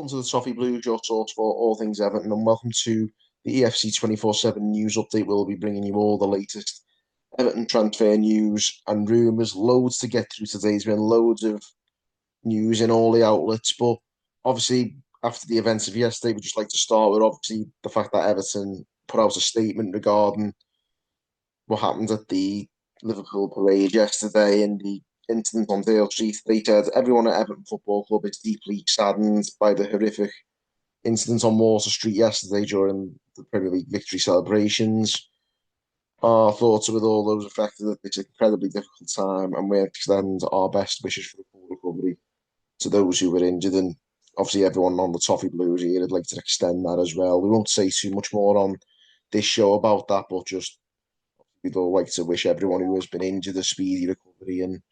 Welcome to the Toffee Blues, your source for all things Everton, and welcome to the EFC 24/7 news update. We'll be bringing you all the latest Everton transfer news and rumours. Loads to get through today. There's been loads of news in all the outlets, but obviously, after the events of yesterday, we'd just like to start with obviously the fact that Everton put out a statement regarding what happened at the Liverpool parade yesterday and the incident on Dale Street. They said everyone at Everton Football Club is deeply saddened by the horrific incident on Water Street yesterday during the Premier League victory celebrations. Our thoughts are with all those affected at this incredibly difficult time, and we extend our best wishes for the full recovery to those who were injured. And obviously, everyone on the Toffee Blues here, I'd like to extend that as well. We won't say too much more on this show about that, but just we'd all like to wish everyone who has been injured a speedy recovery, and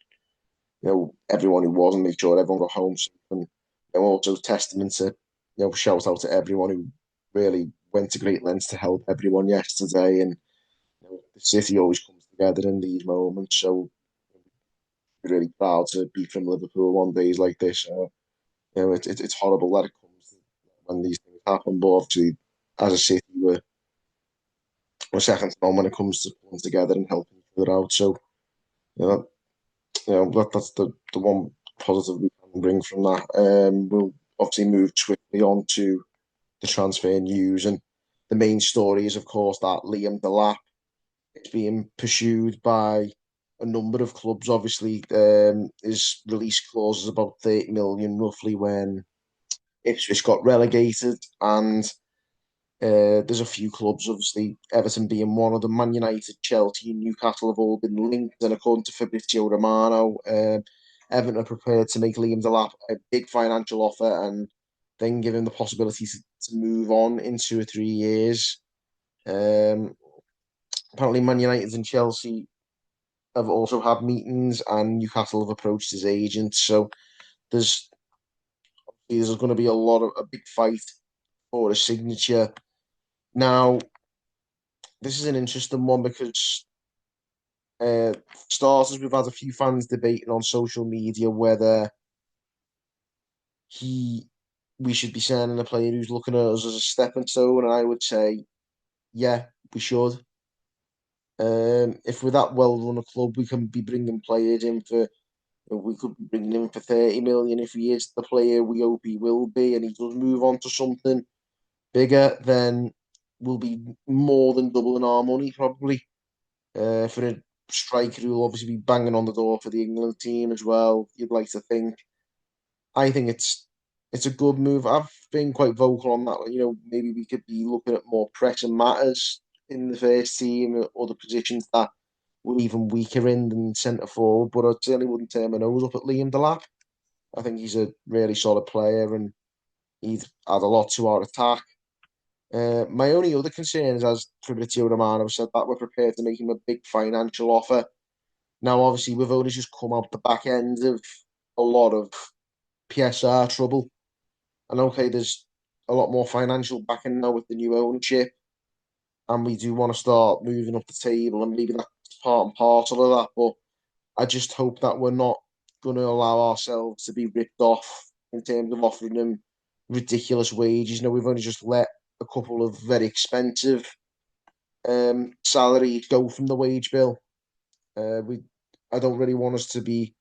everyone who wasn't, make sure everyone got home safe. And also testament to shout out to everyone who really went to great lengths to help everyone yesterday. And the city always comes together in these moments, so we're really proud to be from Liverpool on days like this. It's horrible that it comes to when these things happen, but obviously as a city we're second to none when it comes to pulling together and helping each other out. So you know, that's the one positive we can bring from that. We'll obviously move swiftly on to the transfer news, and the main story is, of course, that Liam Delap is being pursued by a number of clubs. Obviously, his release clause is about 30 million roughly when Ipswich got relegated, and there's a few clubs, obviously Everton being one of them. Man United, Chelsea, and Newcastle have all been linked, and according to Fabrizio Romano, Everton are prepared to make Liam Delap a big financial offer and then give him the possibility to move on in 2 or 3 years. Apparently, Man United and Chelsea have also had meetings, and Newcastle have approached his agent. So there's going to be a big fight for a signature. Now, this is an interesting one because, starters, we've had a few fans debating on social media whether we should be signing a player who's looking at us as a stepping stone, and I would say, yeah, we should. If we're that well run a club, we can be bringing players in for. We could be bringing him for 30 million if he is the player we hope he will be, and he does move on to something bigger. Then we'll be more than doubling our money probably. For a striker who will obviously be banging on the door for the England team as well. You'd like to think. I think it's a good move. I've been quite vocal on that. Maybe we could be looking at more pressing matters in the first team or the positions that we're even weaker in than centre forward. But I certainly wouldn't turn my nose up at Liam Delap. I think he's a really solid player and he'd add a lot to our attack. My only other concern is, as Fabrizio Romano said, that we're prepared to make him a big financial offer. Now, obviously, we've only just come out the back end of a lot of PSR trouble. And okay, there's a lot more financial backing now with the new ownership. And we do want to start moving up the table, and maybe that's part and parcel of that. But I just hope that we're not going to allow ourselves to be ripped off in terms of offering them ridiculous wages. We've only just let a couple of very expensive salaries go from the wage bill. I don't really want us to be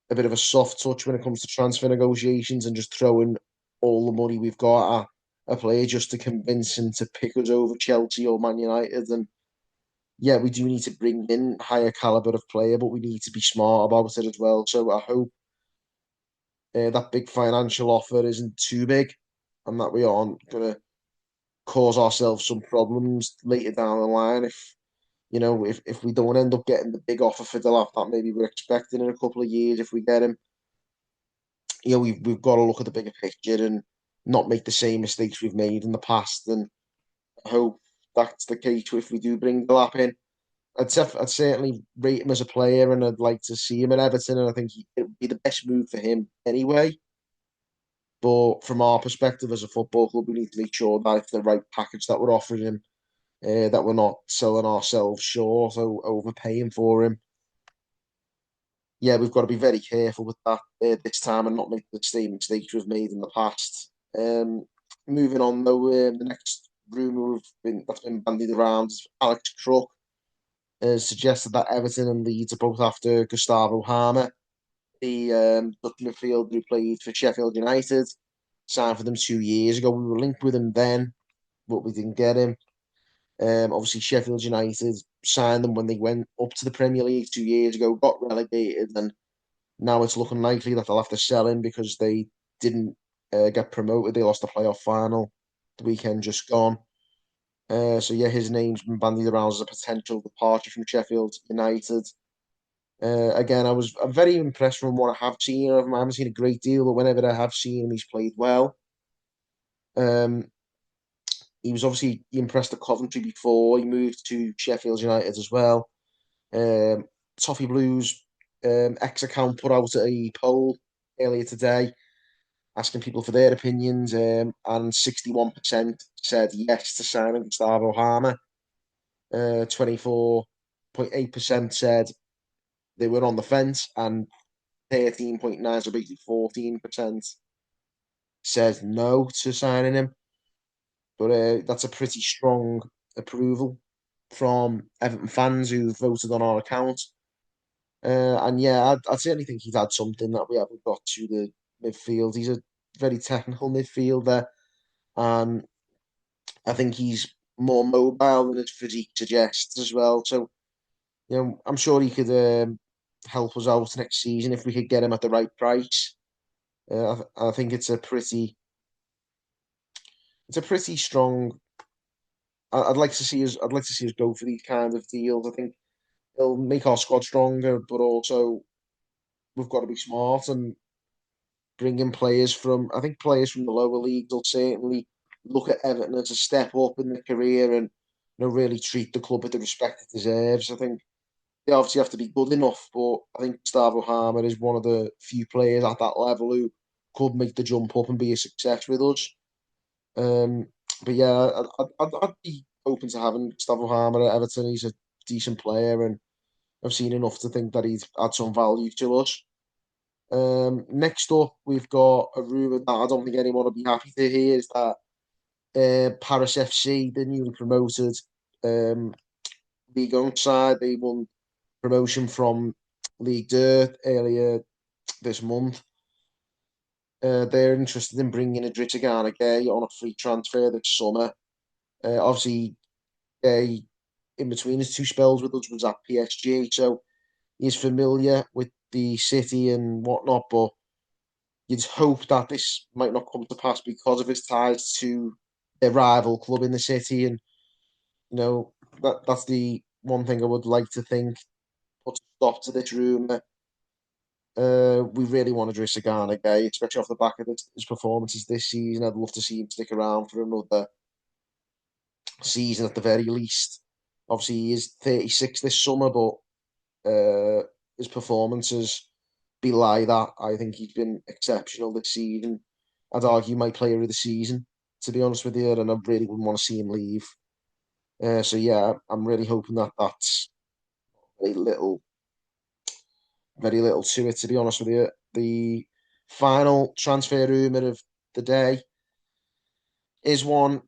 a bit of a soft touch when it comes to transfer negotiations and just throwing all the money we've got at a player just to convince him to pick us over Chelsea or Man United. And yeah, we do need to bring in higher caliber of player, but we need to be smart about it as well. So I hope that big financial offer isn't too big and that we aren't going to cause ourselves some problems later down the line if we don't end up getting the big offer for Delap that maybe we're expecting in a couple of years. If we get him, we've got to look at the bigger picture and not make the same mistakes we've made in the past. And I hope that's the case if we do bring Delap in. I'd certainly rate him as a player, and I'd like to see him at Everton. And I think it would be the best move for him anyway. But from our perspective as a football club, we need to make sure that it's the right package that we're offering him, that we're not selling ourselves short or overpaying for him. yeah, we've got to be very careful with that this time and not make the same mistakes we've made in the past. Moving on though, the next rumour that's been bandied around is Alex Crook has suggested that Everton and Leeds are both after Gustavo Hamer, the Dutch midfielder who played for Sheffield United, signed for them 2 years ago. We were linked with him then, but we didn't get him. Obviously, Sheffield United signed them when they went up to the Premier League 2 years ago, got relegated, and now it's looking likely that they'll have to sell him because they didn't get promoted. They lost the playoff final the weekend just gone. So yeah, his name's been bandied around as a potential departure from Sheffield United. Again, I'm very impressed from what I have seen of him. I haven't seen a great deal, but whenever I have seen him, he's played well. Um, he was obviously he impressed at Coventry before he moved to Sheffield United as well. Um, Toffee Blues X account put out a poll earlier today asking people for their opinions, and 61% said yes to signing Gustavo Hamer. 24.8% said they were on the fence, and 13.9, so basically 14% said no to signing him. But that's a pretty strong approval from Everton fans who voted on our account. And yeah, I certainly think he's had something that we haven't got to the midfield. He's a very technical midfielder, and I think he's more mobile than his physique suggests as well. So, I'm sure he could help us out next season if we could get him at the right price. I think it's a pretty strong. I'd like to see us. I'd like to see us go for these kind of deals. I think it'll make our squad stronger, but also we've got to be smart and bring in players from. I think players from the lower leagues will certainly look at Everton as a step up in their career and really treat the club with the respect it deserves. I think they obviously have to be good enough, but I think Gustavo Hamer is one of the few players at that level who could make the jump up and be a success with us. Um, but yeah, I'd be open to having Gustavo Hamer at Everton. He's a decent player, and I've seen enough to think that he'd add some value to us. Next up, we've got a rumour that I don't think anyone would be happy to hear is that Paris FC, the newly promoted um, League One side, they won promotion from League Deux earlier this month. They're interested in bringing Idrissa Gueye on a free transfer this summer. Obviously, Gueye, in between his two spells with us, was at PSG, so he's familiar with the city and whatnot, but you'd hope that this might not come to pass because of his ties to their rival club in the city. And, that's the one thing I would like to think put a stop to this rumour. We really want to Idrissa Gueye, especially off the back of his performances this season. I'd love to see him stick around for another season at the very least. Obviously, he is 36 this summer, but his performances belie that. I think he's been exceptional this season. I'd argue my player of the season, to be honest with you, and I really wouldn't want to see him leave. So yeah, I'm really hoping that that's very little, very little to it. To be honest with you, the final transfer rumor of the day is one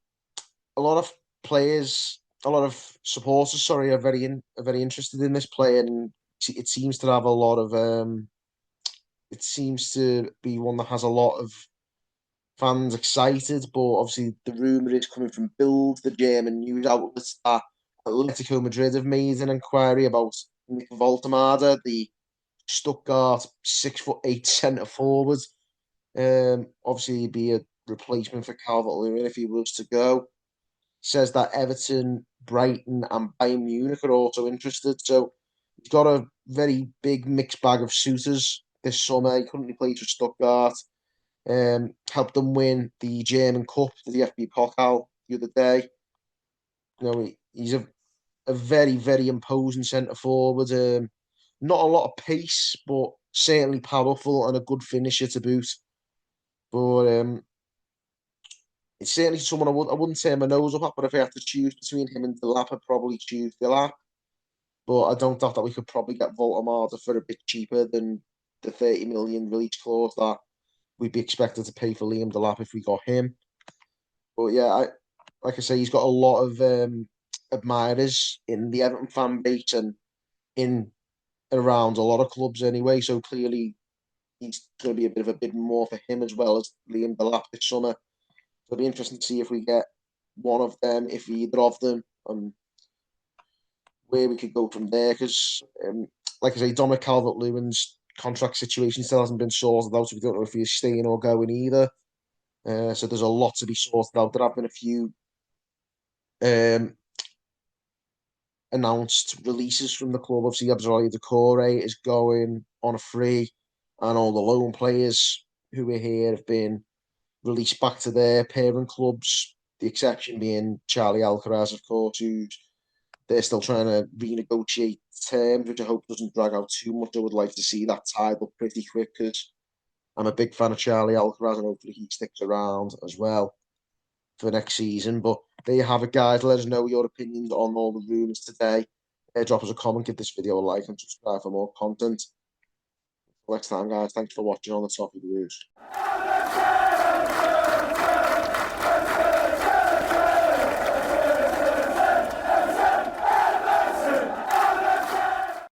a lot of players, a lot of supporters, sorry, are very interested in this player, and it seems to have a lot of it seems to be one that has a lot of fans excited. But obviously, the rumor is coming from Bild, the German news outlets, that Atletico Madrid have made an inquiry about Nick Voltemada, the Stuttgart 6'8" centre forward. Obviously, he'd be a replacement for Calvert-Lewin if he was to go. Says that Everton, Brighton, and Bayern Munich are also interested. So he's got a very big mixed bag of suitors this summer. He currently plays for Stuttgart. Helped them win the German Cup, the DFB Pokal the other day. He's a very, very imposing centre forward. Not a lot of pace, but certainly powerful and a good finisher to boot. But it's certainly someone I wouldn't turn my nose up at, but if I had to choose between him and Delap, I'd probably choose Delap. But I don't doubt that we could probably get Voltemada for a bit cheaper than the 30 million release clause that we'd be expected to pay for Liam Delap if we got him. But yeah, like I say, he's got a lot of admirers in the Everton fan base and in and around a lot of clubs anyway. So clearly, he's going to be a bit of a bid more for him as well as Liam Delap this summer. So it'll be interesting to see if we get one of them, if either of them, and where we could go from there. Because, like I say, Dominic Calvert-Lewin's contract situation still hasn't been sorted out. So we don't know if he's staying or going either. So there's a lot to be sorted out. There have been a few um, announced releases from the club. Obviously, Abdoulaye Doucouré is going on a free, and all the loan players who are here have been released back to their parent clubs. The exception being Charlie Alcaraz, of course, who's they're still trying to renegotiate terms, which I hope doesn't drag out too much. I would like to see that tied up pretty quick because I'm a big fan of Charlie Alcaraz, and hopefully he sticks around as well for next season. But there you have it, guys. Let us know your opinions on all the rumours today. Drop us a comment, give this video a like, and subscribe for more content. Next time, guys. Thanks for watching on the Topic Reviews.